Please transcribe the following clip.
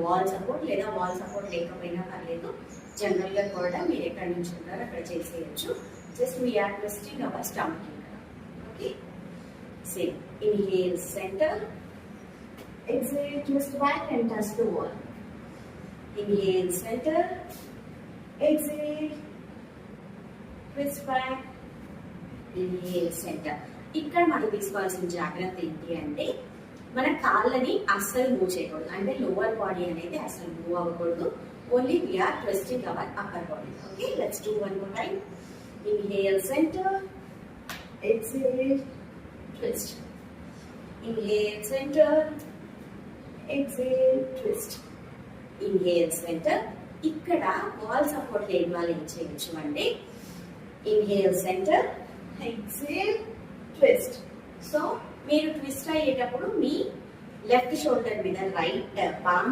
Wall support లేదా wall support లేకపోయినా పర్లేదు. జనరల్ గా కూడా మీరు ఎక్కడి నుంచి ఉంటారో అక్కడ చేసేయచ్చు. Just we are twisting our stomach. Okay, same inhale centre, exhale twist back and touch the wall. Inhale center, exhale twist back, inhale center. ఇక్కడ మనం తీసుకోవాల్సిన జాగ్రత్త ఏంటి అంటే మన కాళ్ళని అస్సలు మూవ్ చేయకూడదు. అంటే లోవర్ బాడీ అనేది అస్సలు మూవ్ అవ్వకూడదు. Only we are twisting our upper body. Okay, let's do one more time. Inhale centre, exhale twist. Inhale center, exhale twist. Inhale center. ఇక్కడ వాల్ సపోర్ట్ లేని వాళ్ళు ఏం చేయొచ్చు అంటే inhale centre, exhale twist. So మీరు ట్విస్ట్ అయ్యేటప్పుడు మీ లెఫ్ట్ షోల్డర్ మీద రైట్ పామ్